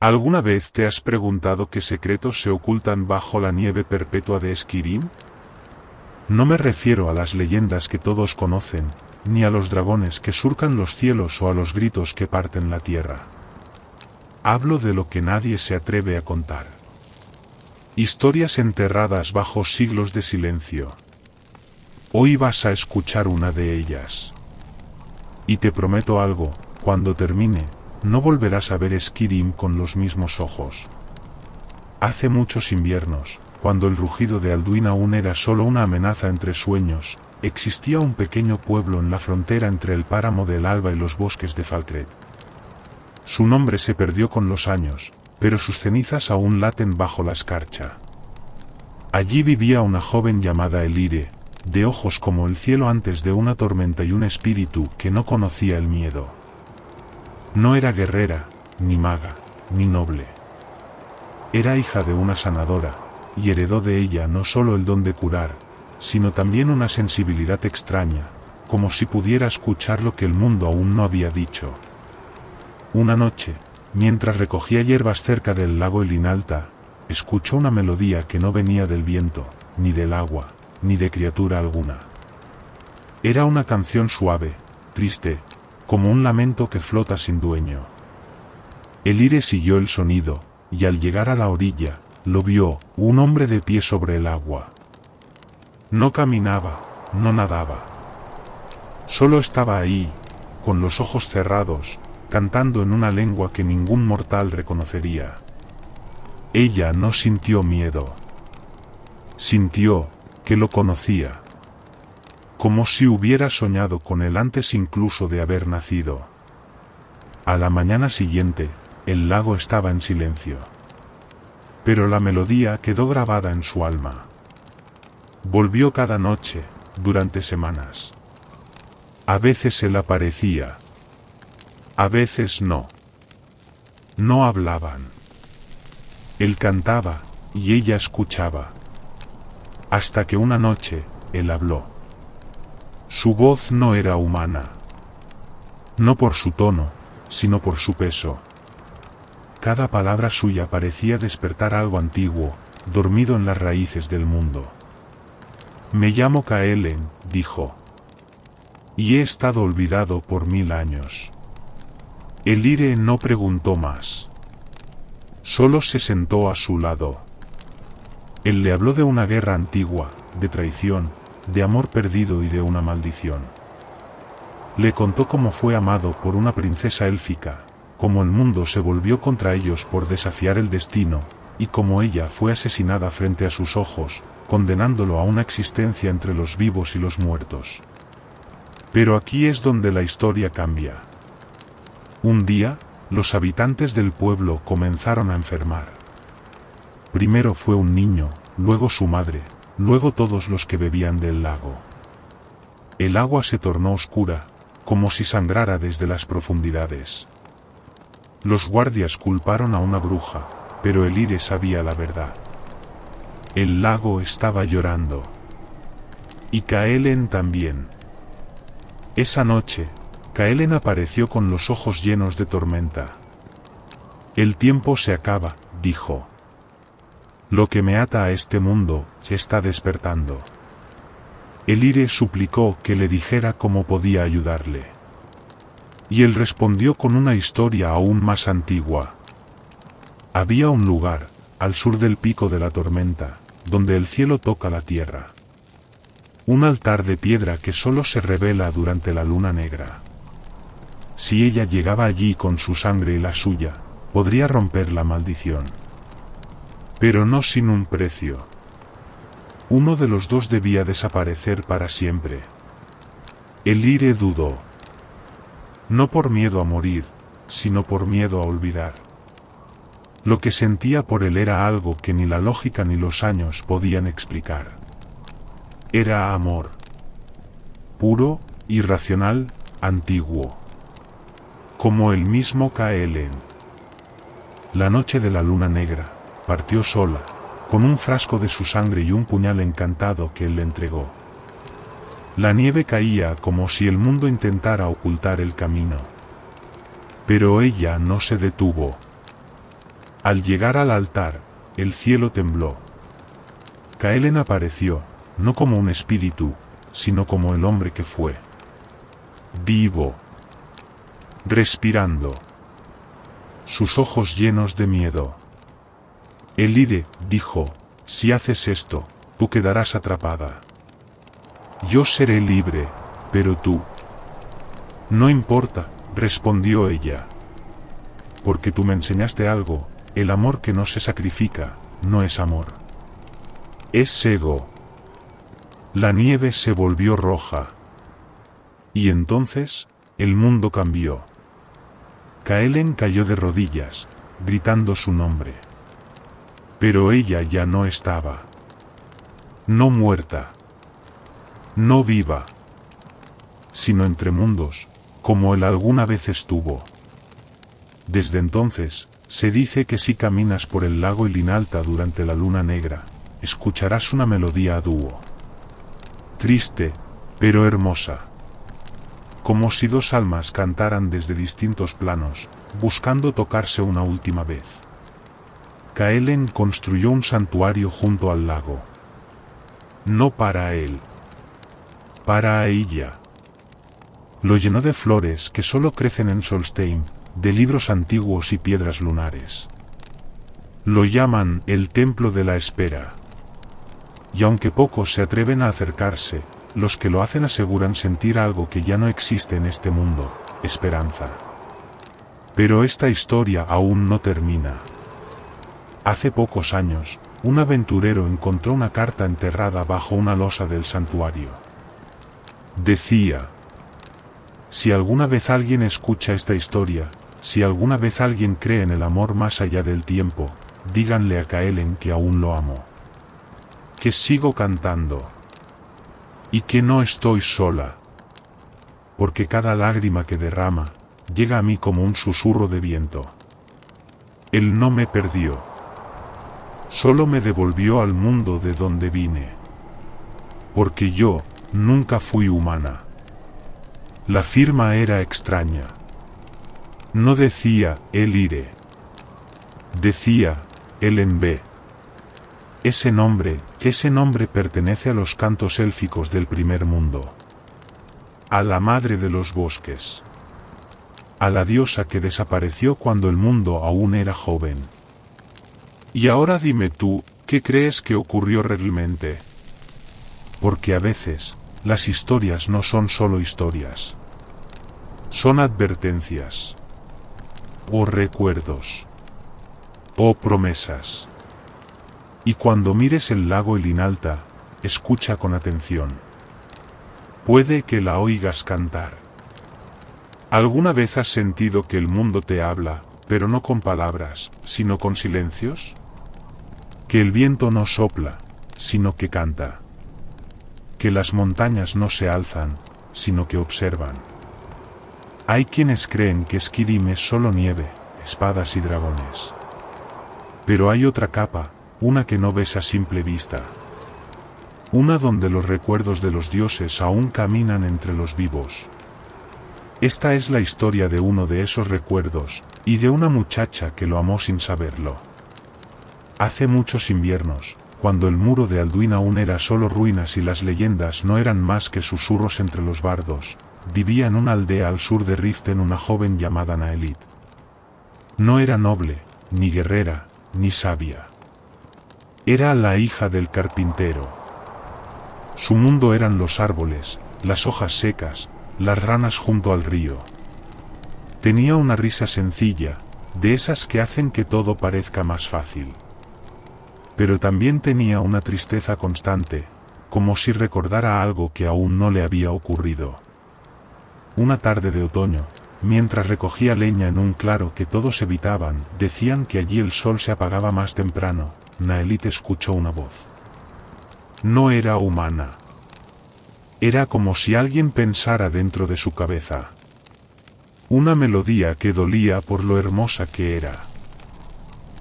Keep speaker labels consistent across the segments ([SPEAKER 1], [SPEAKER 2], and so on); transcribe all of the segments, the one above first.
[SPEAKER 1] ¿Alguna vez te has preguntado qué secretos se ocultan bajo la nieve perpetua de Skyrim? No me refiero a las leyendas que todos conocen, ni a los dragones que surcan los cielos o a los gritos que parten la tierra. Hablo de lo que nadie se atreve a contar. Historias enterradas bajo siglos de silencio. Hoy vas a escuchar una de ellas. Y te prometo algo, cuando termine, no volverás a ver Skyrim con los mismos ojos. Hace muchos inviernos, cuando el rugido de Alduin aún era solo una amenaza entre sueños, existía un pequeño pueblo en la frontera entre el páramo del Alba y los bosques de Falkreath. Su nombre se perdió con los años, pero sus cenizas aún laten bajo la escarcha. Allí vivía una joven llamada Elire, de ojos como el cielo antes de una tormenta y un espíritu que no conocía el miedo. No era guerrera, ni maga, ni noble. Era hija de una sanadora, y heredó de ella no solo el don de curar, sino también una sensibilidad extraña, como si pudiera escuchar lo que el mundo aún no había dicho. Una noche, mientras recogía hierbas cerca del lago Elinalta, escuchó una melodía que no venía del viento, ni del agua, ni de criatura alguna. Era una canción suave, triste, como un lamento que flota sin dueño. Elire siguió el sonido, y al llegar a la orilla, lo vio, un hombre de pie sobre el agua. No caminaba, no nadaba. Solo estaba ahí, con los ojos cerrados, cantando en una lengua que ningún mortal reconocería. Ella no sintió miedo. Sintió que lo conocía. Como si hubiera soñado con él antes incluso de haber nacido. A la mañana siguiente, el lago estaba en silencio. Pero la melodía quedó grabada en su alma. Volvió cada noche, durante semanas. A veces él aparecía. A veces no. No hablaban. Él cantaba, y ella escuchaba. Hasta que una noche, él habló. Su voz no era humana. No por su tono, sino por su peso. Cada palabra suya parecía despertar algo antiguo, dormido en las raíces del mundo. Me llamo Kaelen, dijo. Y he estado olvidado por 1000 años. Elire no preguntó más. Solo se sentó a su lado. Él le habló de una guerra antigua, de traición, de amor perdido y de una maldición. Le contó cómo fue amado por una princesa élfica, cómo el mundo se volvió contra ellos por desafiar el destino, y cómo ella fue asesinada frente a sus ojos, condenándolo a una existencia entre los vivos y los muertos. Pero aquí es donde la historia cambia. Un día, los habitantes del pueblo comenzaron a enfermar. Primero fue un niño, luego su madre, luego todos los que bebían del lago. El agua se tornó oscura, como si sangrara desde las profundidades. Los guardias culparon a una bruja, pero Elire sabía la verdad. El lago estaba llorando. Y Kaelen también. Esa noche, Kaelen apareció con los ojos llenos de tormenta. El tiempo se acaba, dijo. Lo que me ata a este mundo, se está despertando. Elire suplicó que le dijera cómo podía ayudarle. Y él respondió con una historia aún más antigua. Había un lugar, al sur del pico de la tormenta, donde el cielo toca la tierra. Un altar de piedra que solo se revela durante la luna negra. Si ella llegaba allí con su sangre y la suya, podría romper la maldición. Pero no sin un precio. Uno de los dos debía desaparecer para siempre. Elire dudó. No por miedo a morir, sino por miedo a olvidar. Lo que sentía por él era algo que ni la lógica ni los años podían explicar. Era amor. Puro, irracional, antiguo. Como el mismo Kaelen. La noche de la luna negra, partió sola, con un frasco de su sangre y un puñal encantado que él le entregó. La nieve caía como si el mundo intentara ocultar el camino. Pero ella no se detuvo. Al llegar al altar, el cielo tembló. Kaelen apareció, no como un espíritu, sino como el hombre que fue. Vivo. Respirando. Sus ojos llenos de miedo. Elire, dijo, si haces esto, tú quedarás atrapada. Yo seré libre, pero tú. No importa, respondió ella. Porque tú me enseñaste algo, el amor que no se sacrifica, no es amor. Es ego. La nieve se volvió roja. Y entonces, el mundo cambió. Kaelen cayó de rodillas, gritando su nombre. Pero ella ya no estaba. No muerta. No viva. Sino entre mundos, como él alguna vez estuvo. Desde entonces, se dice que si caminas por el lago Ilinalta durante la luna negra, escucharás una melodía a dúo. Triste, pero hermosa. Como si dos almas cantaran desde distintos planos, buscando tocarse una última vez. Kaelen construyó un santuario junto al lago. No para él. Para ella. Lo llenó de flores que solo crecen en Solstheim, de libros antiguos y piedras lunares. Lo llaman el Templo de la Espera. Y aunque pocos se atreven a acercarse, los que lo hacen aseguran sentir algo que ya no existe en este mundo, esperanza. Pero esta historia aún no termina. Hace pocos años, un aventurero encontró una carta enterrada bajo una losa del santuario. Decía: si alguna vez alguien escucha esta historia, si alguna vez alguien cree en el amor más allá del tiempo, díganle a Kaelen que aún lo amo. Que sigo cantando. Y que no estoy sola. Porque cada lágrima que derrama, llega a mí como un susurro de viento. Él no me perdió. Solo me devolvió al mundo de donde vine. Porque yo, nunca fui humana. La firma era extraña. No decía, Elire. Decía, Elenbe. Ese nombre pertenece a los cantos élficos del primer mundo. A la madre de los bosques. A la diosa que desapareció cuando el mundo aún era joven. Y ahora dime tú, ¿qué crees que ocurrió realmente? Porque a veces, las historias no son solo historias. Son advertencias. O recuerdos. O promesas. Y cuando mires el lago Ilinalta, escucha con atención. Puede que la oigas cantar. ¿Alguna vez has sentido que el mundo te habla, pero no con palabras, sino con silencios? Que el viento no sopla, sino que canta. Que las montañas no se alzan, sino que observan. Hay quienes creen que Skyrim es solo nieve, espadas y dragones. Pero hay otra capa, una que no ves a simple vista. Una donde los recuerdos de los dioses aún caminan entre los vivos. Esta es la historia de uno de esos recuerdos, y de una muchacha que lo amó sin saberlo. Hace muchos inviernos, cuando el muro de Alduin aún era solo ruinas y las leyendas no eran más que susurros entre los bardos, vivía en una aldea al sur de Riften una joven llamada Naelit. No era noble, ni guerrera, ni sabia. Era la hija del carpintero. Su mundo eran los árboles, las hojas secas, las ranas junto al río. Tenía una risa sencilla, de esas que hacen que todo parezca más fácil. Pero también tenía una tristeza constante, como si recordara algo que aún no le había ocurrido. Una tarde de otoño, mientras recogía leña en un claro que todos evitaban, decían que allí el sol se apagaba más temprano. Naelit escuchó una voz. No era humana. Era como si alguien pensara dentro de su cabeza. Una melodía que dolía por lo hermosa que era.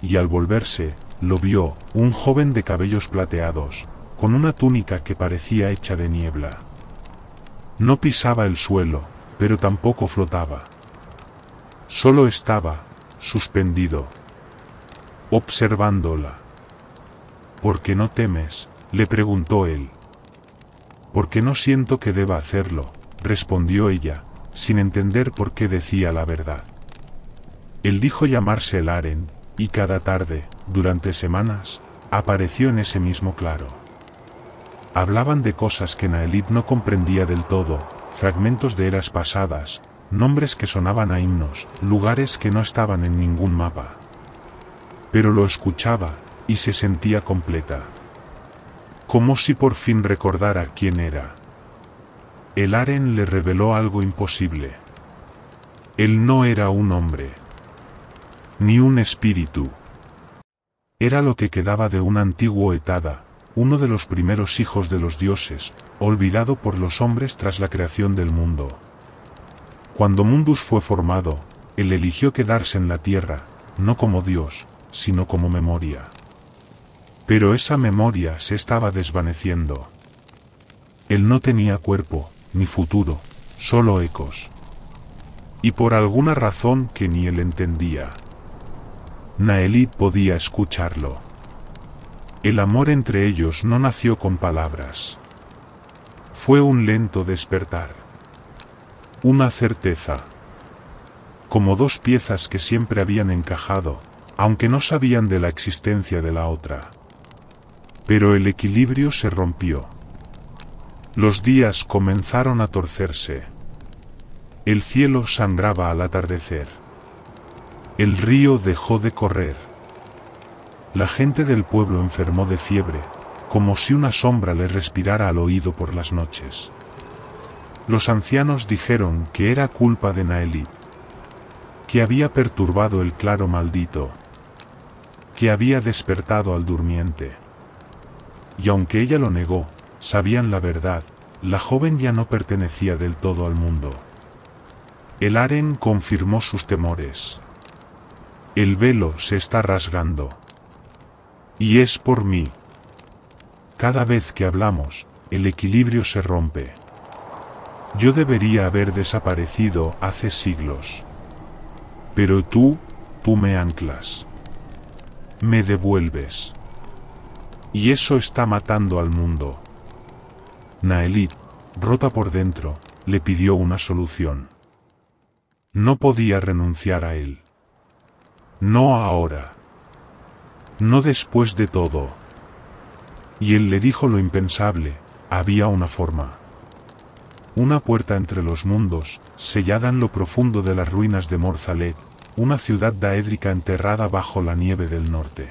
[SPEAKER 1] Y al volverse, lo vio, un joven de cabellos plateados, con una túnica que parecía hecha de niebla. No pisaba el suelo, pero tampoco flotaba. Solo estaba, suspendido. observándola. ¿Por qué no temes?, le preguntó él. Porque no siento que deba hacerlo, respondió ella, sin entender por qué decía la verdad. Él dijo llamarse el Aren, y cada tarde, durante semanas, apareció en ese mismo claro. Hablaban de cosas que Naelid no comprendía del todo, fragmentos de eras pasadas, nombres que sonaban a himnos, lugares que no estaban en ningún mapa. Pero lo escuchaba, y se sentía completa. Como si por fin recordara quién era. El Aren le reveló algo imposible. Él no era un hombre. Ni un espíritu. Era lo que quedaba de un antiguo Etada, uno de los primeros hijos de los dioses, olvidado por los hombres tras la creación del mundo. Cuando Mundus fue formado, él eligió quedarse en la tierra, no como Dios, sino como memoria. Pero esa memoria se estaba desvaneciendo. Él no tenía cuerpo, ni futuro, solo ecos. Y por alguna razón que ni él entendía, Naelid podía escucharlo. El amor entre ellos no nació con palabras. Fue un lento despertar. Una certeza. Como dos piezas que siempre habían encajado, aunque no sabían de la existencia de la otra. Pero el equilibrio se rompió. Los días comenzaron a torcerse. El cielo sangraba al atardecer. El río dejó de correr. La gente del pueblo enfermó de fiebre, como si una sombra les respirara al oído por las noches. Los ancianos dijeron que era culpa de Naelid, que había perturbado el claro maldito, que había despertado al durmiente. Y aunque ella lo negó, sabían la verdad, la joven ya no pertenecía del todo al mundo. El Aren confirmó sus temores. El velo se está rasgando. Y es por mí. Cada vez que hablamos, el equilibrio se rompe. Yo debería haber desaparecido hace siglos. Pero tú me anclas. Me devuelves. Y eso está matando al mundo. Naelid, rota por dentro, le pidió una solución. No podía renunciar a él. No ahora. No después de todo. Y él le dijo lo impensable, había una forma. Una puerta entre los mundos, sellada en lo profundo de las ruinas de Morzalet, una ciudad daédrica enterrada bajo la nieve del norte.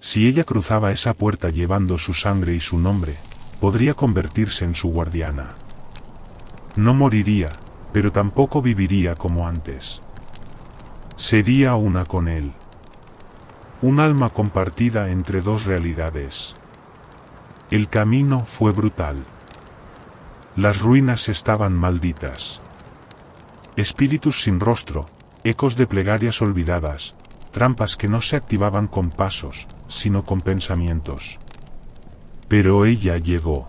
[SPEAKER 1] Si ella cruzaba esa puerta llevando su sangre y su nombre, podría convertirse en su guardiana. No moriría, pero tampoco viviría como antes. Sería una con él. Un alma compartida entre dos realidades. El camino fue brutal. Las ruinas estaban malditas. Espíritus sin rostro, ecos de plegarias olvidadas, trampas que no se activaban con pasos, sino con pensamientos. Pero ella llegó.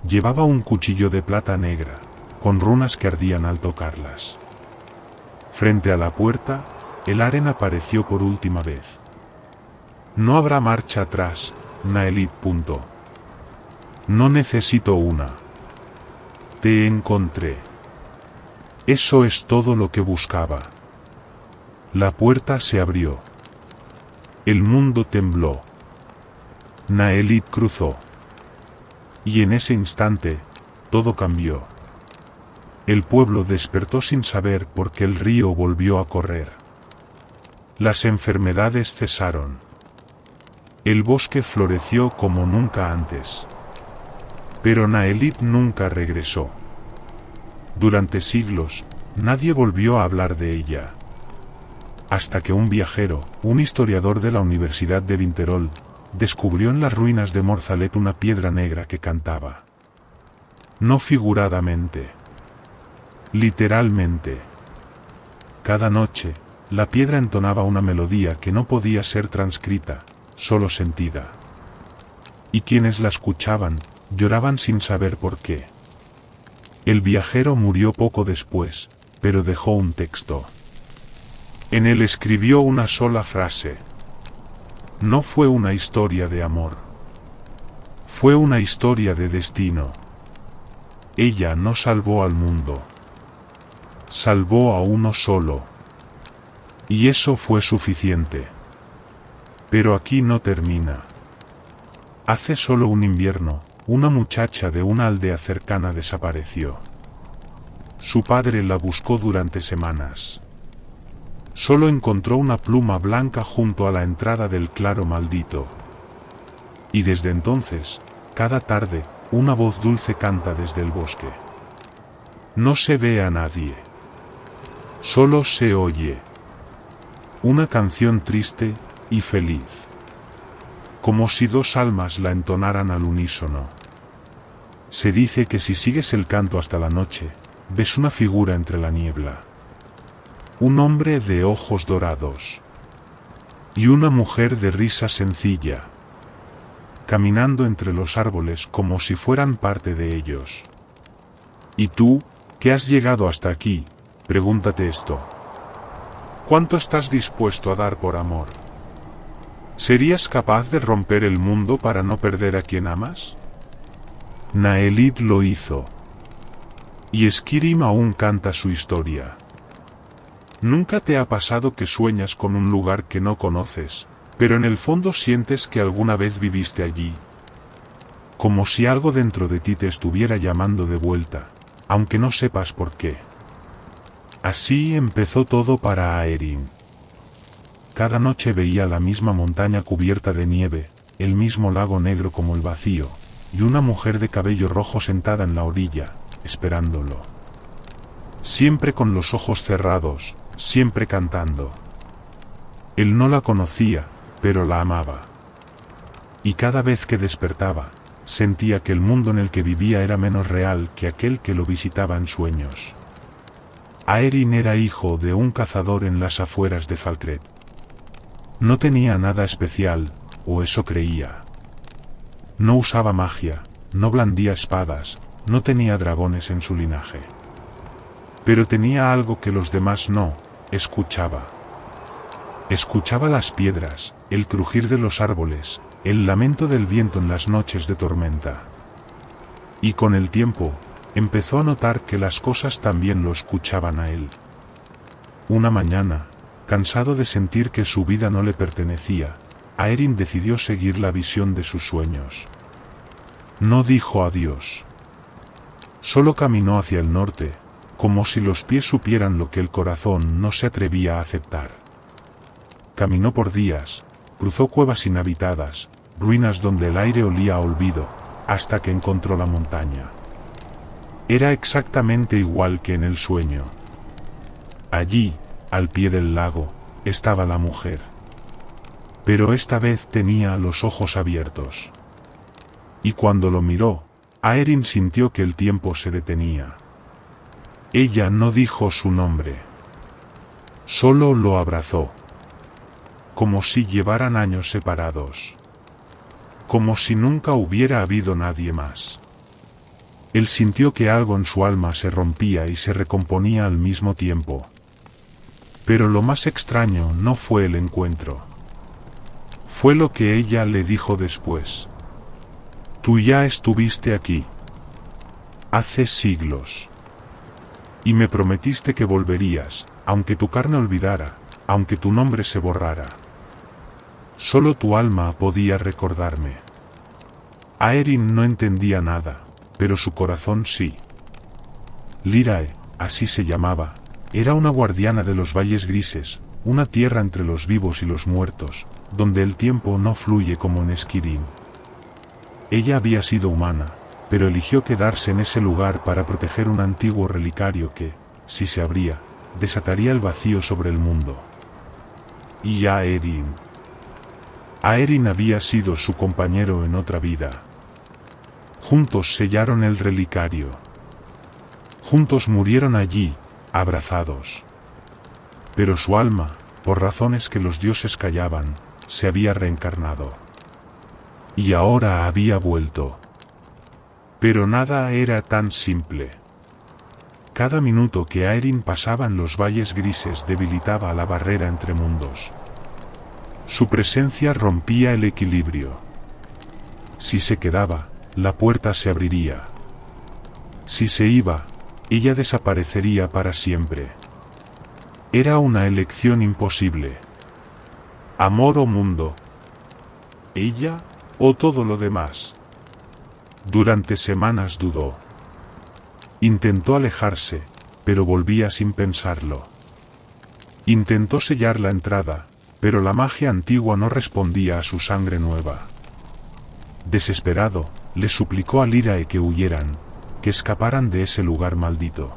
[SPEAKER 1] Llevaba un cuchillo de plata negra, con runas que ardían al tocarlas. Frente a la puerta, el Aren apareció por última vez. No habrá marcha atrás, Naelid. No necesito una. Te encontré. Eso es todo lo que buscaba. La puerta se abrió. El mundo tembló. Naelid cruzó. Y en ese instante, todo cambió. El pueblo despertó sin saber por qué el río volvió a correr. Las enfermedades cesaron. El bosque floreció como nunca antes. Pero Naelid nunca regresó. Durante siglos, nadie volvió a hablar de ella. Hasta que un viajero, un historiador de la Universidad de Winterhold, descubrió en las ruinas de Morzalet una piedra negra que cantaba. No figuradamente. Literalmente. Cada noche, la piedra entonaba una melodía que no podía ser transcrita, solo sentida. Y quienes la escuchaban, lloraban sin saber por qué. El viajero murió poco después, pero dejó un texto. En él escribió una sola frase. No fue una historia de amor. Fue una historia de destino. Ella no salvó al mundo. Salvó a uno solo. Y eso fue suficiente. Pero aquí no termina. Hace solo un invierno, una muchacha de una aldea cercana desapareció. Su padre la buscó durante semanas. Solo encontró una pluma blanca junto a la entrada del claro maldito. Y desde entonces, cada tarde, una voz dulce canta desde el bosque. No se ve a nadie. Solo se oye. Una canción triste y feliz. Como si dos almas la entonaran al unísono. Se dice que si sigues el canto hasta la noche, ves una figura entre la niebla. Un hombre de ojos dorados. Y una mujer de risa sencilla. Caminando entre los árboles como si fueran parte de ellos. ¿Y tú, que has llegado hasta aquí, pregúntate esto? ¿Cuánto estás dispuesto a dar por amor? ¿Serías capaz de romper el mundo para no perder a quien amas? Naelid lo hizo. Y Esquirim aún canta su historia. ¿Nunca te ha pasado que sueñas con un lugar que no conoces, pero en el fondo sientes que alguna vez viviste allí? Como si algo dentro de ti te estuviera llamando de vuelta, aunque no sepas por qué. Así empezó todo para Aeryn. Cada noche veía la misma montaña cubierta de nieve, el mismo lago negro como el vacío, y una mujer de cabello rojo sentada en la orilla, esperándolo. Siempre con los ojos cerrados, siempre cantando. Él no la conocía, pero la amaba. Y cada vez que despertaba, sentía que el mundo en el que vivía era menos real que aquel que lo visitaba en sueños. Aeryn era hijo de un cazador en las afueras de Falkreath. No tenía nada especial, o eso creía. No usaba magia, no blandía espadas, no tenía dragones en su linaje. Pero tenía algo que los demás no, escuchaba. Escuchaba las piedras, el crujir de los árboles, el lamento del viento en las noches de tormenta. Y con el tiempo, empezó a notar que las cosas también lo escuchaban a él. Una mañana, cansado de sentir que su vida no le pertenecía, Aeryn decidió seguir la visión de sus sueños. No dijo adiós. Solo caminó hacia el norte, como si los pies supieran lo que el corazón no se atrevía a aceptar. Caminó por días, cruzó cuevas inhabitadas, ruinas donde el aire olía a olvido, hasta que encontró la montaña. Era exactamente igual que en el sueño. Allí, al pie del lago, estaba la mujer. Pero esta vez tenía los ojos abiertos. Y cuando lo miró, Aeryn sintió que el tiempo se detenía. Ella no dijo su nombre. Solo lo abrazó. Como si llevaran años separados. Como si nunca hubiera habido nadie más. Él sintió que algo en su alma se rompía y se recomponía al mismo tiempo. Pero lo más extraño no fue el encuentro. Fue lo que ella le dijo después. Tú ya estuviste aquí. Hace siglos. Y me prometiste que volverías, aunque tu carne olvidara, aunque tu nombre se borrara. Solo tu alma podía recordarme. Aeryn no entendía nada, pero su corazón sí. Lyrae, así se llamaba, era una guardiana de los valles grises, una tierra entre los vivos y los muertos, donde el tiempo no fluye como en Esquirim. Ella había sido humana, pero eligió quedarse en ese lugar para proteger un antiguo relicario que, si se abría, desataría el vacío sobre el mundo. Y Aeryn. Aeryn había sido su compañero en otra vida. Juntos sellaron el relicario. Juntos murieron allí, abrazados. Pero su alma, por razones que los dioses callaban, se había reencarnado. Y ahora había vuelto. Pero nada era tan simple. Cada minuto que Aeryn pasaba en los valles grises debilitaba la barrera entre mundos. Su presencia rompía el equilibrio. Si se quedaba, la puerta se abriría. Si se iba, ella desaparecería para siempre. Era una elección imposible. Amor o mundo. Ella o todo lo demás. Durante semanas dudó. Intentó alejarse, pero volvía sin pensarlo. Intentó sellar la entrada, pero la magia antigua no respondía a su sangre nueva. Desesperado, le suplicó a Lyrae que huyeran, que escaparan de ese lugar maldito.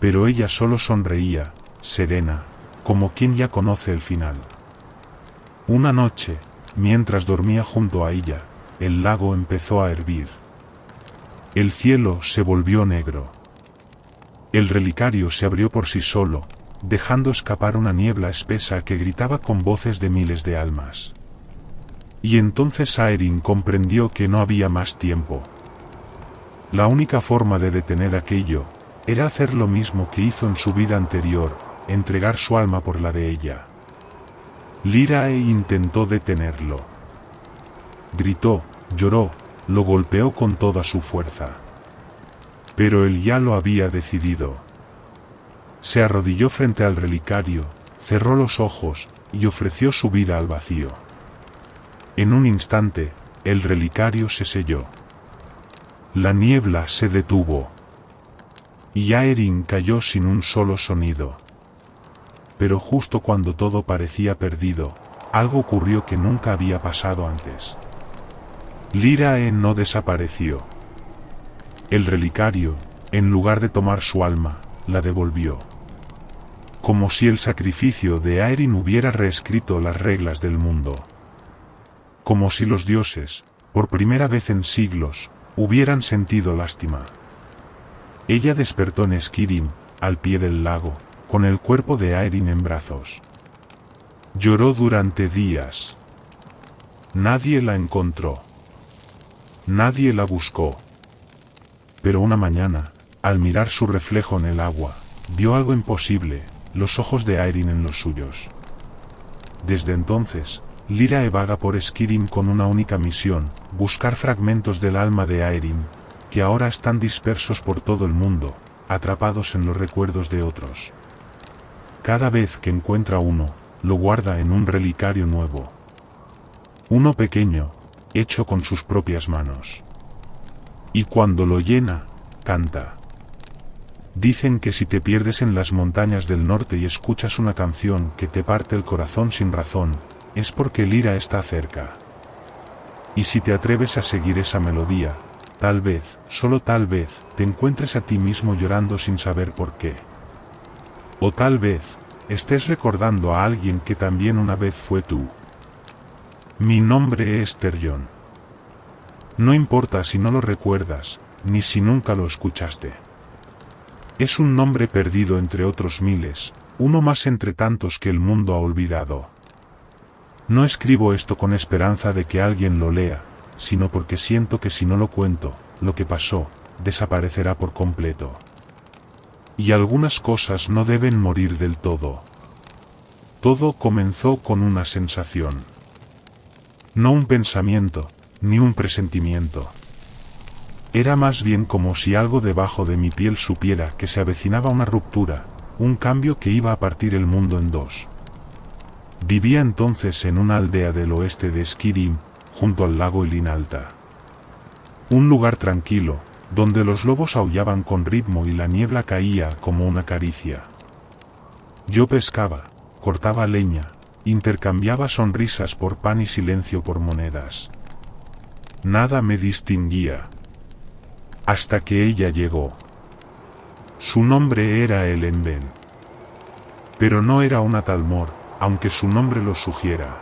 [SPEAKER 1] Pero ella solo sonreía, serena, como quien ya conoce el final. Una noche, mientras dormía junto a ella, el lago empezó a hervir. El cielo se volvió negro. El relicario se abrió por sí solo, dejando escapar una niebla espesa que gritaba con voces de miles de almas. Y entonces Aeryn comprendió que no había más tiempo. La única forma de detener aquello, era hacer lo mismo que hizo en su vida anterior, entregar su alma por la de ella. Lyrae intentó detenerlo. Gritó, lloró, lo golpeó con toda su fuerza. Pero él ya lo había decidido. Se arrodilló frente al relicario, cerró los ojos, y ofreció su vida al vacío. En un instante, el relicario se selló. La niebla se detuvo. Y Aeryn cayó sin un solo sonido. Pero justo cuando todo parecía perdido, algo ocurrió que nunca había pasado antes. Lyrae no desapareció. El relicario, en lugar de tomar su alma, la devolvió. Como si el sacrificio de Aeryn hubiera reescrito las reglas del mundo. Como si los dioses, por primera vez en siglos, hubieran sentido lástima. Ella despertó en Esquirim, al pie del lago, con el cuerpo de Aeryn en brazos. Lloró durante días. Nadie la encontró. Nadie la buscó. Pero una mañana, al mirar su reflejo en el agua, vio algo imposible, los ojos de Aeryn en los suyos. Desde entonces, Lyrae vaga por Esquirim con una única misión, buscar fragmentos del alma de Aeryn, que ahora están dispersos por todo el mundo, atrapados en los recuerdos de otros. Cada vez que encuentra uno, lo guarda en un relicario nuevo. Uno pequeño, hecho con sus propias manos. Y cuando lo llena, canta. Dicen que si te pierdes en las montañas del norte y escuchas una canción que te parte el corazón sin razón, es porque Lyra está cerca. Y si te atreves a seguir esa melodía, tal vez, solo tal vez, te encuentres a ti mismo llorando sin saber por qué. O tal vez, estés recordando a alguien que también una vez fue tú. Mi nombre es Terjon. No importa si no lo recuerdas, ni si nunca lo escuchaste. Es un nombre perdido entre otros miles, uno más entre tantos que el mundo ha olvidado. No escribo esto con esperanza de que alguien lo lea, sino porque siento que si no lo cuento, lo que pasó, desaparecerá por completo. Y algunas cosas no deben morir del todo. Todo comenzó con una sensación. No un pensamiento, ni un presentimiento. Era más bien como si algo debajo de mi piel supiera que se avecinaba una ruptura, un cambio que iba a partir el mundo en dos. Vivía entonces en una aldea del oeste de Esquirim, junto al lago Ilinalta. Un lugar tranquilo, donde los lobos aullaban con ritmo y la niebla caía como una caricia. Yo pescaba, cortaba leña, intercambiaba sonrisas por pan y silencio por monedas. Nada me distinguía. Hasta que ella llegó. Su nombre era Elenben. Pero no era una Talmor, aunque su nombre lo sugiera.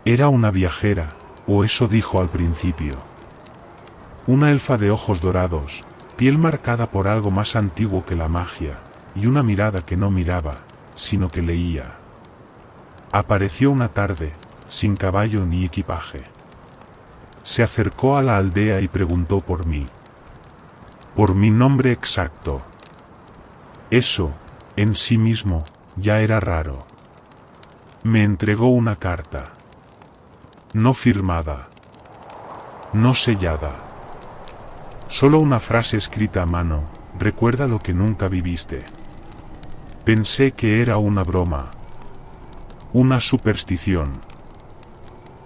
[SPEAKER 1] Era una viajera, o eso dijo al principio. Una elfa de ojos dorados, piel marcada por algo más antiguo que la magia, y una mirada que no miraba, sino que leía. Apareció una tarde, sin caballo ni equipaje. Se acercó a la aldea y preguntó por mí. por mi nombre exacto. Eso, en sí mismo, ya era raro. Me entregó una carta. No firmada. No sellada. Solo una frase escrita a mano: recuerda lo que nunca viviste. Pensé que era una broma. Una superstición.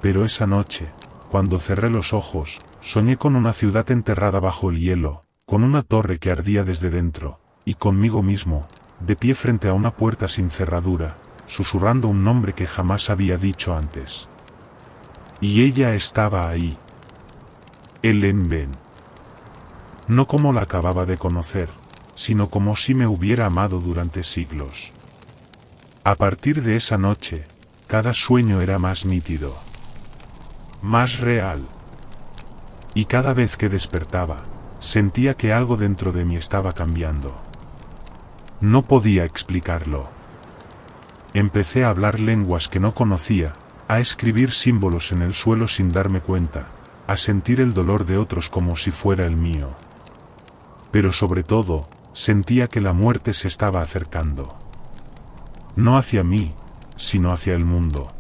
[SPEAKER 1] Pero esa noche, cuando cerré los ojos, soñé con una ciudad enterrada bajo el hielo, con una torre que ardía desde dentro, y conmigo mismo, de pie frente a una puerta sin cerradura, susurrando un nombre que jamás había dicho antes. Y ella estaba ahí. Ellen Ben. No como la acababa de conocer, sino como si me hubiera amado durante siglos. A partir de esa noche, cada sueño era más nítido, más real. Y cada vez que despertaba, sentía que algo dentro de mí estaba cambiando. No podía explicarlo. Empecé a hablar lenguas que no conocía, a escribir símbolos en el suelo sin darme cuenta, a sentir el dolor de otros como si fuera el mío. Pero sobre todo, sentía que la muerte se estaba acercando. No hacia mí, sino hacia el mundo.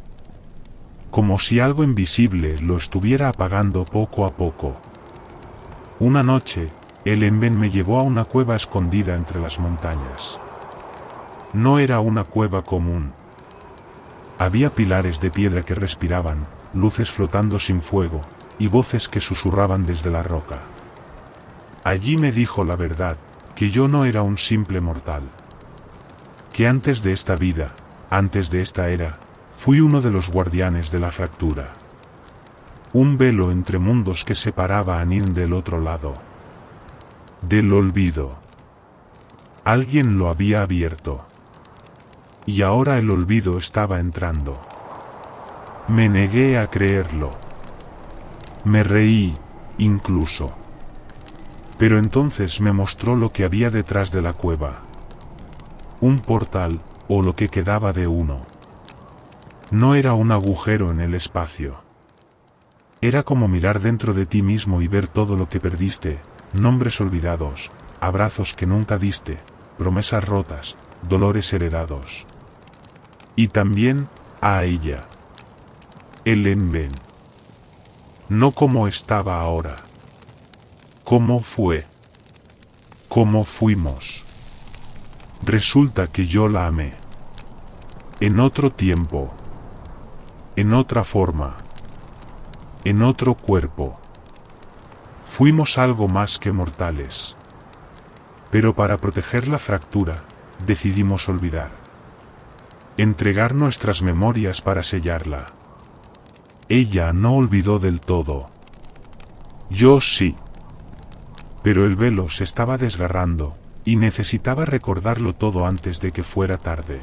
[SPEAKER 1] Como si algo invisible lo estuviera apagando poco a poco. Una noche, Ellen Ben me llevó a una cueva escondida entre las montañas. No era una cueva común. Había pilares de piedra que respiraban, luces flotando sin fuego, y voces que susurraban desde la roca. Allí me dijo la verdad, que yo no era un simple mortal. Que antes de esta vida, antes de esta era, fui uno de los guardianes de la fractura. Un velo entre mundos que separaba a Nin del otro lado. Del olvido. Alguien lo había abierto. Y ahora el olvido estaba entrando. Me negué a creerlo. Me reí, incluso. Pero entonces me mostró lo que había detrás de la cueva. Un portal, o lo que quedaba de uno. No era un agujero en el espacio. Era como mirar dentro de ti mismo y ver todo lo que perdiste, nombres olvidados, abrazos que nunca diste, promesas rotas, dolores heredados. Y también, a ella. Ellen Ben. No como estaba ahora. ¿Cómo fue? ¿Cómo fuimos? Resulta que yo la amé. En otro tiempo. En otra forma. En otro cuerpo. Fuimos algo más que mortales. Pero para proteger la fractura, decidimos olvidar. Entregar nuestras memorias para sellarla. Ella no olvidó del todo. Yo sí. Pero el velo se estaba desgarrando, y necesitaba recordarlo todo antes de que fuera tarde.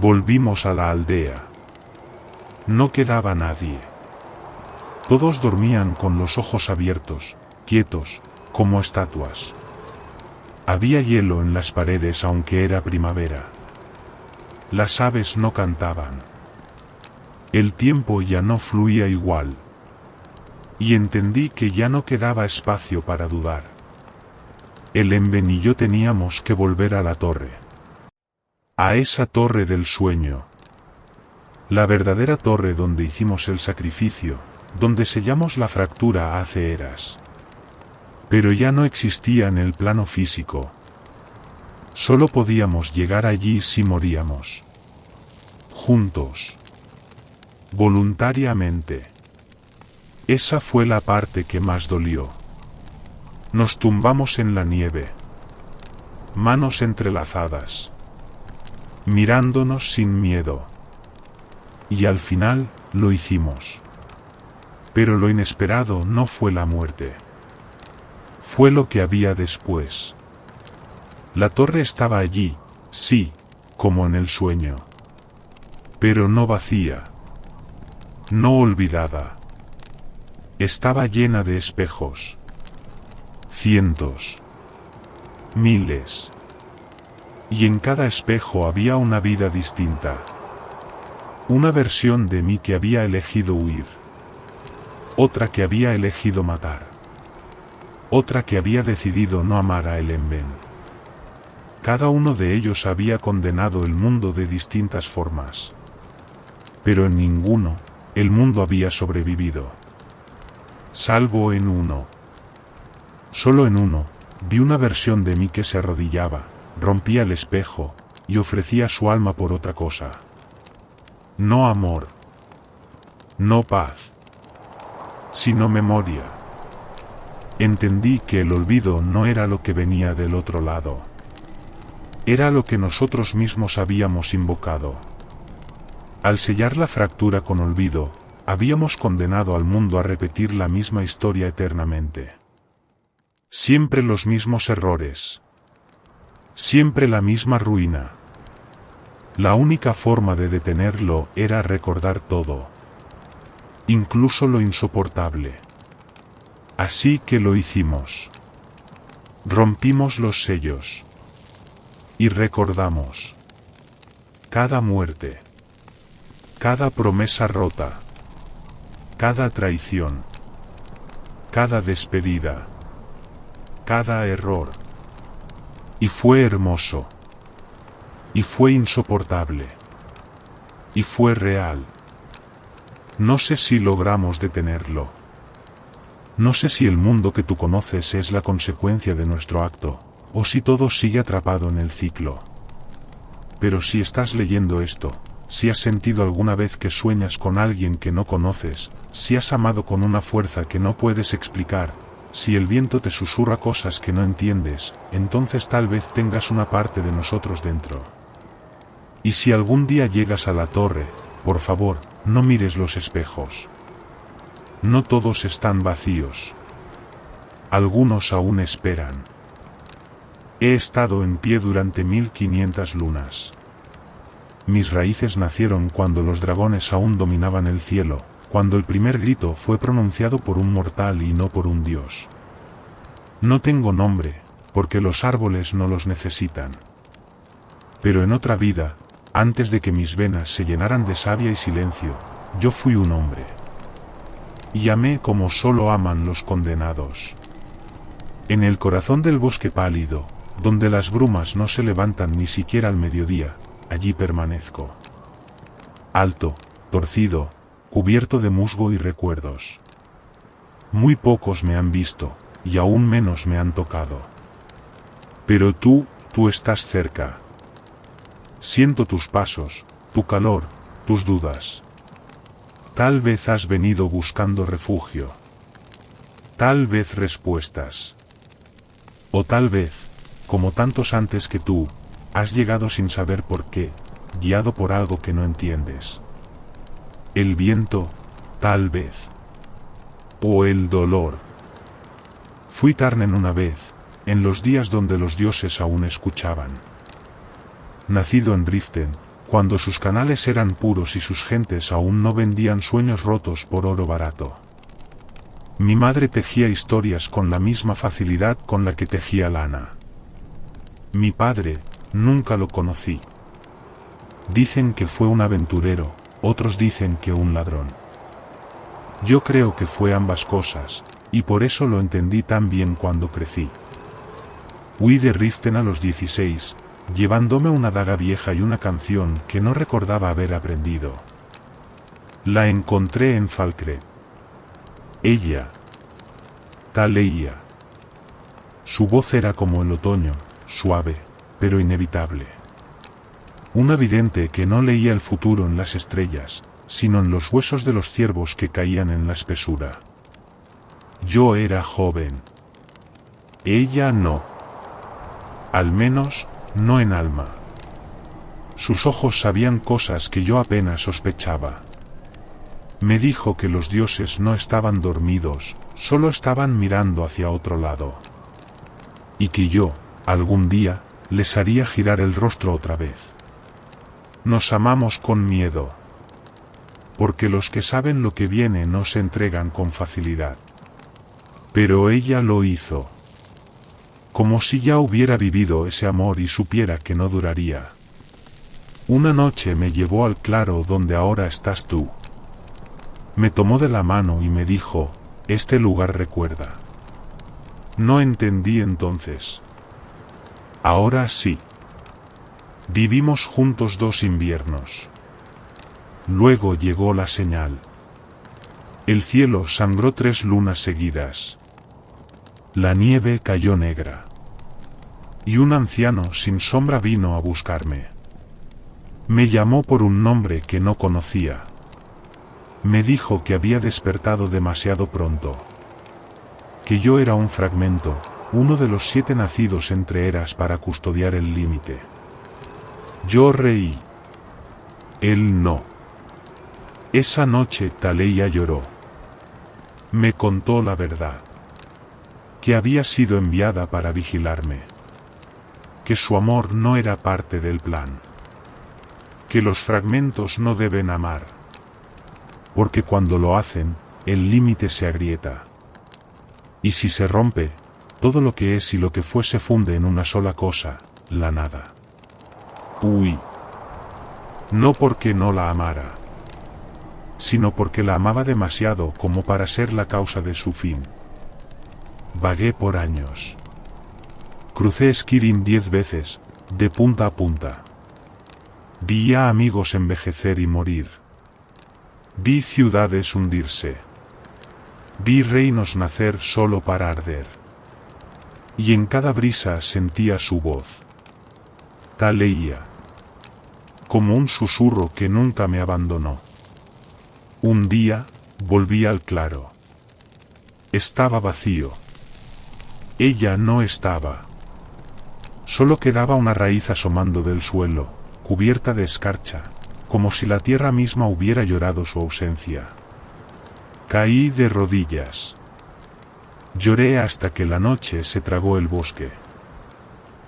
[SPEAKER 1] Volvimos a la aldea. No quedaba nadie. Todos dormían con los ojos abiertos, quietos, como estatuas. Había hielo en las paredes aunque era primavera. Las aves no cantaban. El tiempo ya no fluía igual. Y entendí que ya no quedaba espacio para dudar. Ellen Ben y yo teníamos que volver a la torre. A esa torre del sueño. La verdadera torre donde hicimos el sacrificio, donde sellamos la fractura hace eras. Pero ya no existía en el plano físico. Solo podíamos llegar allí si moríamos. Juntos. Voluntariamente. Esa fue la parte que más dolió. Nos tumbamos en la nieve. Manos entrelazadas. Mirándonos sin miedo. Y al final, lo hicimos. Pero lo inesperado no fue la muerte. Fue lo que había después. La torre estaba allí, sí, como en el sueño. Pero no vacía. No olvidada. Estaba llena de espejos. Cientos. Miles. Y en cada espejo había una vida distinta. Una versión de mí que había elegido huir. Otra que había elegido matar. otra que había decidido no amar a Elenben. Cada uno de ellos había condenado el mundo de distintas formas. Pero en ninguno, el mundo había sobrevivido. Salvo en uno. Solo en uno, vi una versión de mí que se arrodillaba, rompía el espejo, y ofrecía su alma por otra cosa. No amor. No paz. Sino memoria. Entendí que el olvido no era lo que venía del otro lado. Era lo que nosotros mismos habíamos invocado. Al sellar la fractura con olvido, habíamos condenado al mundo a repetir la misma historia eternamente. Siempre los mismos errores. Siempre la misma ruina. La única forma de detenerlo era recordar todo. Incluso lo insoportable. Así que lo hicimos. Rompimos los sellos. Y recordamos. Cada muerte. Cada promesa rota. Cada traición. Cada despedida. Cada error. Y fue hermoso. Y fue insoportable. Y fue real. No sé si logramos detenerlo. No sé si el mundo que tú conoces es la consecuencia de nuestro acto, o si todo sigue atrapado en el ciclo. Pero si estás leyendo esto, si has sentido alguna vez que sueñas con alguien que no conoces, si has amado con una fuerza que no puedes explicar, si el viento te susurra cosas que no entiendes, entonces tal vez tengas una parte de nosotros dentro. Y si algún día llegas a la torre, por favor, no mires los espejos. No todos están vacíos. Algunos aún esperan. He estado en pie durante 1500 lunas. Mis raíces nacieron cuando los dragones aún dominaban el cielo, cuando el primer grito fue pronunciado por un mortal y no por un dios. No tengo nombre, porque los árboles no los necesitan. Pero en otra vida, antes de que mis venas se llenaran de savia y silencio, yo fui un hombre. Y amé como solo aman los condenados. En el corazón del bosque pálido, donde las brumas no se levantan ni siquiera al mediodía, allí permanezco. Alto, torcido, cubierto de musgo y recuerdos. Muy pocos me han visto, y aún menos me han tocado. Pero tú estás cerca. Siento tus pasos, tu calor, tus dudas. Tal vez has venido buscando refugio. Tal vez respuestas. O tal vez, como tantos antes que tú, has llegado sin saber por qué, guiado por algo que no entiendes. El viento, tal vez. O el dolor. Fui Tarnen una vez, en los días donde los dioses aún escuchaban. Nacido en Riften, cuando sus canales eran puros y sus gentes aún no vendían sueños rotos por oro barato. Mi madre tejía historias con la misma facilidad con la que tejía lana. Mi padre, nunca lo conocí. Dicen que fue un aventurero, otros dicen que un ladrón. Yo creo que fue ambas cosas, y por eso lo entendí tan bien cuando crecí. Huí de Riften a los 16, llevándome una daga vieja y una canción que no recordaba haber aprendido. La encontré en Falkreath. Ella. Taleia. Su voz era como el otoño, suave, pero inevitable. Una vidente que no leía el futuro en las estrellas, sino en los huesos de los ciervos que caían en la espesura. Yo era joven. Ella no. Al menos, no en alma. Sus ojos sabían cosas que yo apenas sospechaba. Me dijo que los dioses no estaban dormidos, solo estaban mirando hacia otro lado. Y que yo, algún día, les haría girar el rostro otra vez. Nos amamos con miedo. Porque los que saben lo que viene no se entregan con facilidad. Pero ella lo hizo. Como si ya hubiera vivido ese amor y supiera que no duraría. Una noche me llevó al claro donde ahora estás tú. Me tomó de la mano y me dijo, este lugar recuerda. No entendí entonces. Ahora sí. Vivimos juntos 2 inviernos. Luego llegó la señal. El cielo sangró 3 lunas seguidas. La nieve cayó negra. Y un anciano sin sombra vino a buscarme. Me llamó por un nombre que no conocía. Me dijo que había despertado demasiado pronto. Que yo era un fragmento, uno de los 7 nacidos entre eras para custodiar el límite. Yo reí. Él no. Esa noche Taleia lloró. Me contó la verdad. Que había sido enviada para vigilarme. Que su amor no era parte del plan. Que los fragmentos no deben amar. Porque cuando lo hacen, el límite se agrieta. Y si se rompe, todo lo que es y lo que fue se funde en una sola cosa, la nada. Uy. No porque no la amara, sino porque la amaba demasiado como para ser la causa de su fin. Vagué por años. Crucé Esquirim 10 veces, de punta a punta. Vi a amigos envejecer y morir. Vi ciudades hundirse. Vi reinos nacer solo para arder. Y en cada brisa sentía su voz. Taleia. Como un susurro que nunca me abandonó. Un día, volví al claro. Estaba vacío. Ella no estaba. Solo quedaba una raíz asomando del suelo, cubierta de escarcha, como si la tierra misma hubiera llorado su ausencia. Caí de rodillas. Lloré hasta que la noche se tragó el bosque.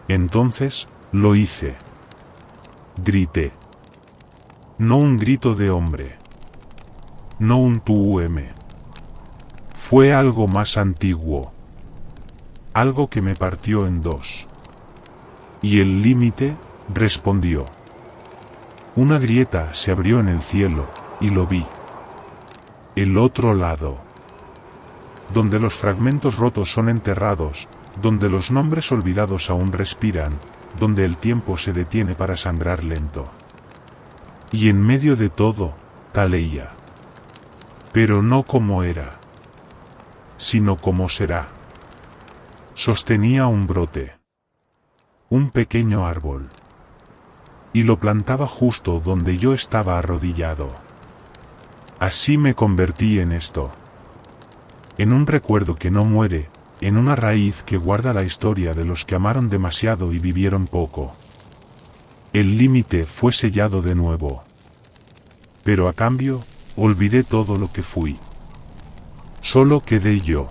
[SPEAKER 1] Entonces, lo hice. Grité. No un grito de hombre. No un TUM. Fue algo más antiguo. Algo que me partió en 2. Y el límite respondió. Una grieta se abrió en el cielo, y lo vi. El otro lado. Donde los fragmentos rotos son enterrados, donde los nombres olvidados aún respiran, donde el tiempo se detiene para sangrar lento. Y en medio de todo, Taleia. Pero no como era, sino como será. Sostenía un brote. Un pequeño árbol. Y lo plantaba justo donde yo estaba arrodillado. Así me convertí en esto. En un recuerdo que no muere, en una raíz que guarda la historia de los que amaron demasiado y vivieron poco. El límite fue sellado de nuevo. Pero a cambio, olvidé todo lo que fui. Solo quedé yo.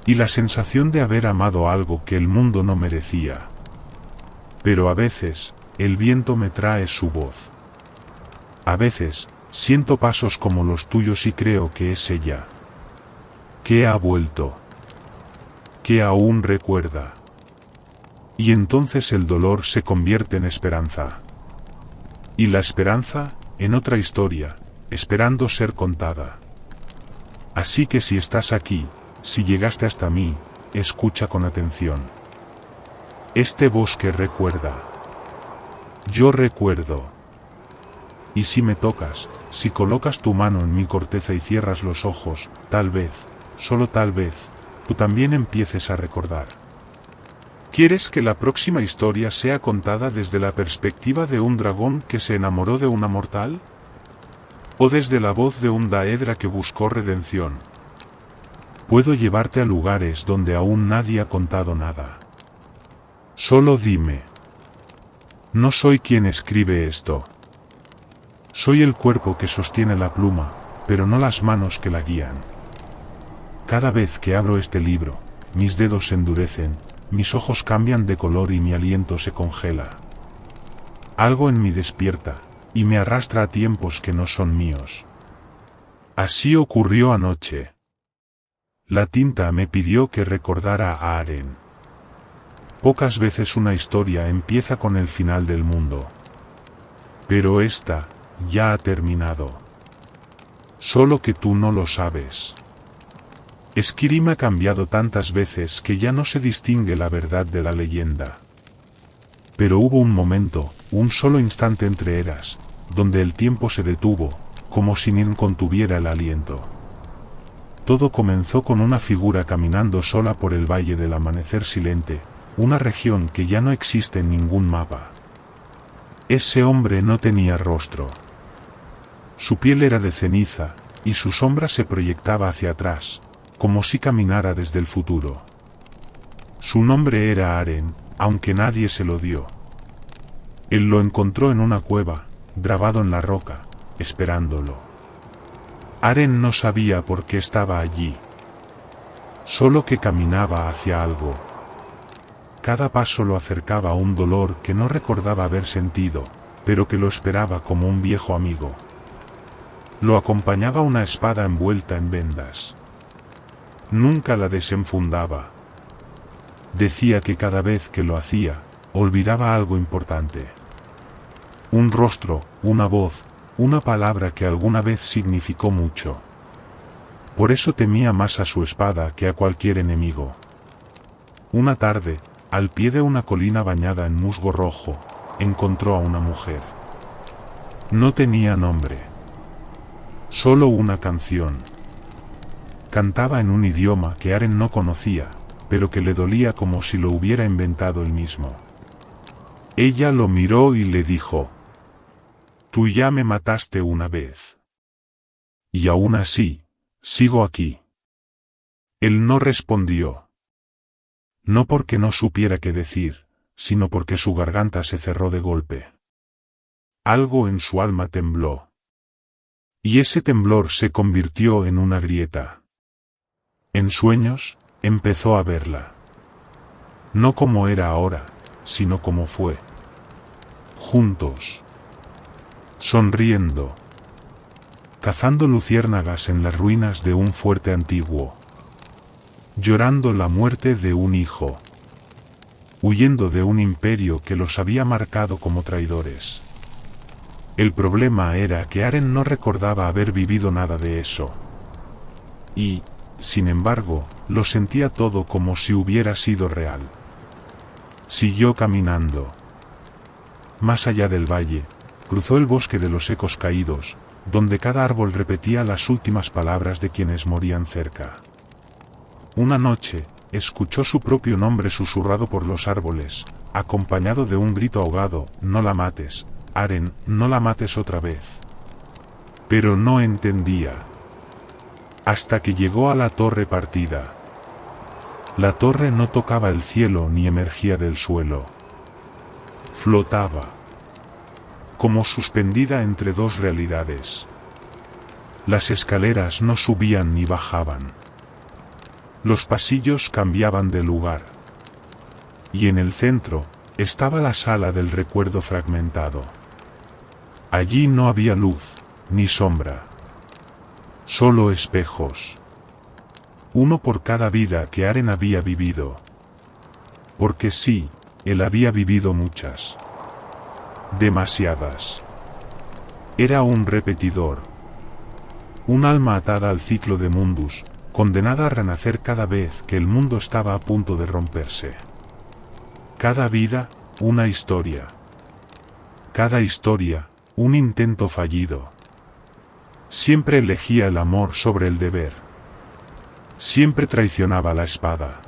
[SPEAKER 1] Y la sensación de haber amado algo que el mundo no merecía. Pero a veces, el viento me trae su voz. A veces, siento pasos como los tuyos y creo que es ella. Que ha vuelto. Que aún recuerda. Y entonces el dolor se convierte en esperanza. Y la esperanza, en otra historia, esperando ser contada. Así que si estás aquí, si llegaste hasta mí, escucha con atención. Este bosque recuerda. Yo recuerdo. Y si me tocas, si colocas tu mano en mi corteza y cierras los ojos, tal vez, solo tal vez, tú también empieces a recordar. ¿Quieres que la próxima historia sea contada desde la perspectiva de un dragón que se enamoró de una mortal? ¿O desde la voz de un Daedra que buscó redención? Puedo llevarte a lugares donde aún nadie ha contado nada. Solo dime. No soy quien escribe esto. Soy el cuerpo que sostiene la pluma, pero no las manos que la guían. Cada vez que abro este libro, mis dedos se endurecen, mis ojos cambian de color y mi aliento se congela. Algo en mí despierta, y me arrastra a tiempos que no son míos. Así ocurrió anoche. La tinta me pidió que recordara a Aren. Pocas veces una historia empieza con el final del mundo. Pero esta, ya ha terminado. Solo que tú no lo sabes. Esquirim ha cambiado tantas veces que ya no se distingue la verdad de la leyenda. Pero hubo un momento, un solo instante entre eras, donde el tiempo se detuvo, como si Nin contuviera el aliento. Todo comenzó con una figura caminando sola por el valle del amanecer silente, una región que ya no existe en ningún mapa. Ese hombre no tenía rostro. Su piel era de ceniza, y su sombra se proyectaba hacia atrás, como si caminara desde el futuro. Su nombre era Aren, aunque nadie se lo dio. Él lo encontró en una cueva, grabado en la roca, esperándolo. Aren no sabía por qué estaba allí. Solo que caminaba hacia algo. Cada paso lo acercaba a un dolor que no recordaba haber sentido, pero que lo esperaba como un viejo amigo. Lo acompañaba una espada envuelta en vendas. Nunca la desenfundaba. Decía que cada vez que lo hacía, olvidaba algo importante. Un rostro, una voz, una palabra que alguna vez significó mucho. Por eso temía más a su espada que a cualquier enemigo. Una tarde, al pie de una colina bañada en musgo rojo, encontró a una mujer. No tenía nombre. Solo una canción. Cantaba en un idioma que Aren no conocía, pero que le dolía como si lo hubiera inventado él mismo. Ella lo miró y le dijo: «Tú ya me mataste una vez. Y aún así, sigo aquí». Él no respondió. No porque no supiera qué decir, sino porque su garganta se cerró de golpe. Algo en su alma tembló. Y ese temblor se convirtió en una grieta. En sueños, empezó a verla. No como era ahora, sino como fue. Juntos. Sonriendo. Cazando luciérnagas en las ruinas de un fuerte antiguo. Llorando la muerte de un hijo. Huyendo de un imperio que los había marcado como traidores. El problema era que Aren no recordaba haber vivido nada de eso. Y, sin embargo, lo sentía todo como si hubiera sido real. Siguió caminando. Más allá del valle, cruzó el bosque de los ecos caídos, donde cada árbol repetía las últimas palabras de quienes morían cerca. Una noche, escuchó su propio nombre susurrado por los árboles, acompañado de un grito ahogado: «No la mates, Aren, no la mates otra vez». Pero no entendía. Hasta que llegó a la torre partida. La torre no tocaba el cielo ni emergía del suelo. Flotaba. Como suspendida entre dos realidades. Las escaleras no subían ni bajaban. Los pasillos cambiaban de lugar. Y en el centro, estaba la sala del recuerdo fragmentado. Allí no había luz, ni sombra. Solo espejos. Uno por cada vida que Aren había vivido. Porque sí, él había vivido muchas. Demasiadas. Era un repetidor. Un alma atada al ciclo de Mundus, condenada a renacer cada vez que el mundo estaba a punto de romperse. Cada vida, una historia. Cada historia, un intento fallido. Siempre elegía el amor sobre el deber. Siempre traicionaba la espada.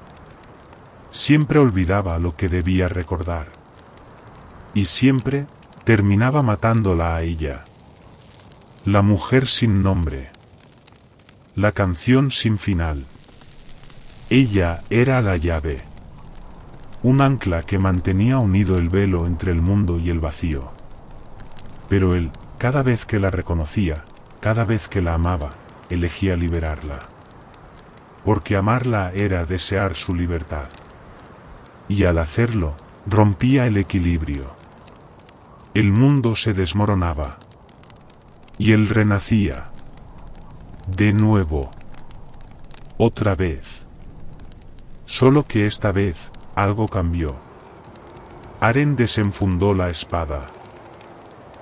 [SPEAKER 1] Siempre olvidaba lo que debía recordar. Y siempre terminaba matándola a ella. La mujer sin nombre. La canción sin final. Ella era la llave. Un ancla que mantenía unido el velo entre el mundo y el vacío. Pero él, cada vez que la reconocía, cada vez que la amaba, elegía liberarla. Porque amarla era desear su libertad. Y al hacerlo, rompía el equilibrio. El mundo se desmoronaba. Y él renacía. De nuevo. Otra vez. Solo que esta vez, algo cambió. Aren desenfundó la espada.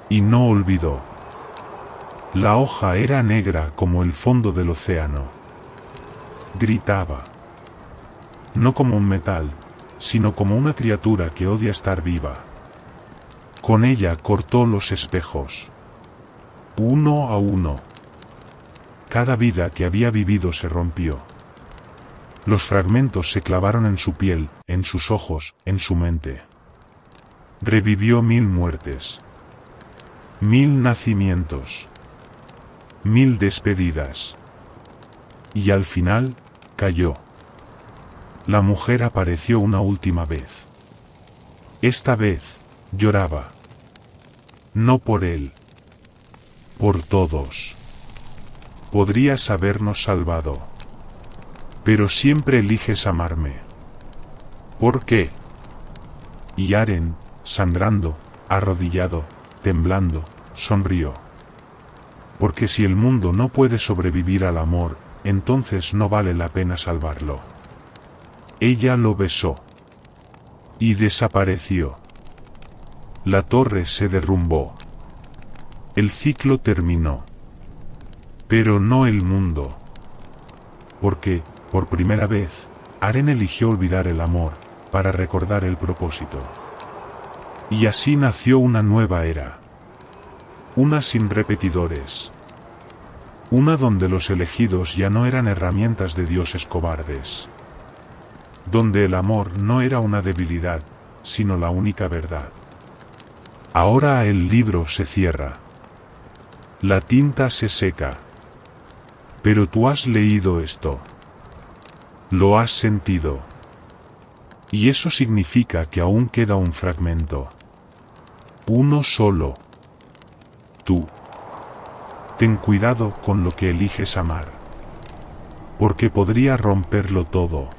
[SPEAKER 1] Y no olvidó. La hoja era negra como el fondo del océano. gritaba. No como un metal, sino como una criatura que odia estar viva. Con ella cortó los espejos. Uno a uno. Cada vida que había vivido se rompió. Los fragmentos se clavaron en su piel, en sus ojos, en su mente. Revivió 1000 muertes. 1000 nacimientos. 1000 despedidas. Y al final, cayó. La mujer apareció una última vez. Esta vez, lloraba. No por él. Por todos. Podrías habernos salvado. Pero siempre eliges amarme. ¿Por qué? Y Aren, sangrando, arrodillado, temblando, sonrió. Porque si el mundo no puede sobrevivir al amor, entonces no vale la pena salvarlo. Ella lo besó. Y desapareció. La torre se derrumbó. El ciclo terminó. Pero no el mundo. Porque, por primera vez, Aren eligió olvidar el amor, para recordar el propósito. Y así nació una nueva era. Una sin repetidores. Una donde los elegidos ya no eran herramientas de dioses cobardes. Donde el amor no era una debilidad, sino la única verdad. Ahora el libro se cierra. La tinta se seca. Pero tú has leído esto. Lo has sentido. Y eso significa que aún queda un fragmento. Uno solo. Tú. Ten cuidado con lo que eliges amar. Porque podría romperlo todo.